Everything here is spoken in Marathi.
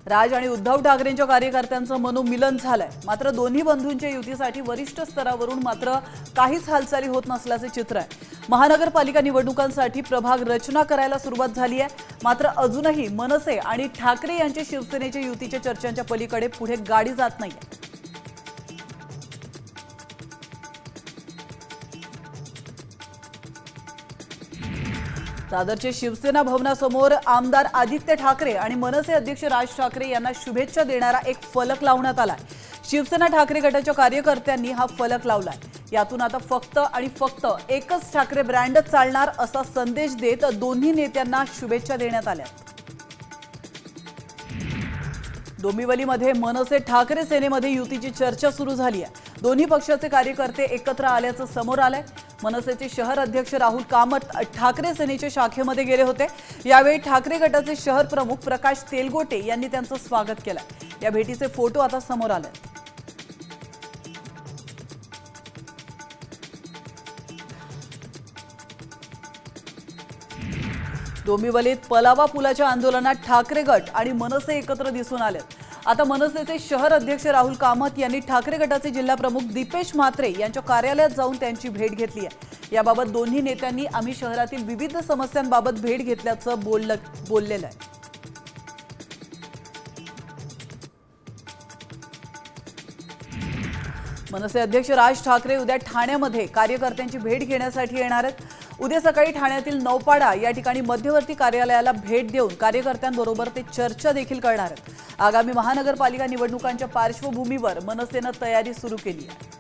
राज आणि उद्धव ठाकरेंच्या कार्यकर्त्यांचं मनोमिलन झालंय। मात्र दोन्ही बंधूंच्या युतीसाठी वरिष्ठ स्तरावरून मात्र काहीच हालचाली होत नसल्याचे चित्र आहे। महानगरपालिका निवडणुकांसाठी प्रभाग रचना करायला सुरुवात झाली आहे। मात्र अजूनही मनसे आणि ठाकरे यांच्या शिवसेनेच्या युतीच्या चर्चांच्या पलीकडे पुढे गाडी जात नाहीये। दादरचे शिवसेना भवनासमोर आमदार आदित्य ठाकरे आणि मनसे अध्यक्ष राज ठाकरे यांना शुभेच्छा देणारा एक फलक लावण्यात आलाय। शिवसेना ठाकरे गटाच्या कार्यकर्त्यांनी हा फलक लावलाय। यातून आता फक्त आणि फक्त एकच ठाकरे ब्रँडच चालणार असा संदेश देत दोन्ही नेत्यांना शुभेच्छा देण्यात आल्या। डोंबिवलीमध्ये मनसे ठाकरे सेनेमध्ये युतीची चर्चा सुरू झाली आहे। दोन्ही पक्षाचे कार्यकर्ते एकत्र आल्याचं समोर आलंय। मनसेचे शहर अध्यक्ष राहुल कामत ठाकरे सेनेच्या शाखेमध्ये गेले होते। यावेळी ठाकरे गटाचे शहर प्रमुख प्रकाश तेलगोटे यांनी त्यांचं स्वागत केलं। या भेटीचे फोटो आता समोर आले। डोंबिवलीत पलावा पुलाच्या आंदोलनात ठाकरे गट आणि मनसे एकत्र दिसून आले। आता मनसेचे शहर अध्यक्ष राहुल कामत यांनी ठाकरे गटाचे जिल्हा प्रमुख दीपेश म्हात्रे यांच्या कार्यालयात जाऊन त्यांची भेट घेतली आहे। याबाबत दोन्ही नेत्यांनी आम्ही शहरातील विविध समस्यांबाबत भेट घेतल्याचं बोललेलं आहे। मनसे अध्यक्ष राज ठाकरे उद्या ठाण्यामध्ये कार्यकर्त्यांची भेट घेण्यासाठी येणार आहेत। उद्या सकाळी ठाण्यातील नौपाडा या ठिकाणी मध्यवर्ती कार्यालयाला भेट देऊन कार्यकर्त्यांबरोबर ते चर्चा देखील करणार आहेत। आगामी महानगरपालिका निवडणुकांच्या पार्श्वभूमीवर मनसेने तयारी सुरू केली आहे।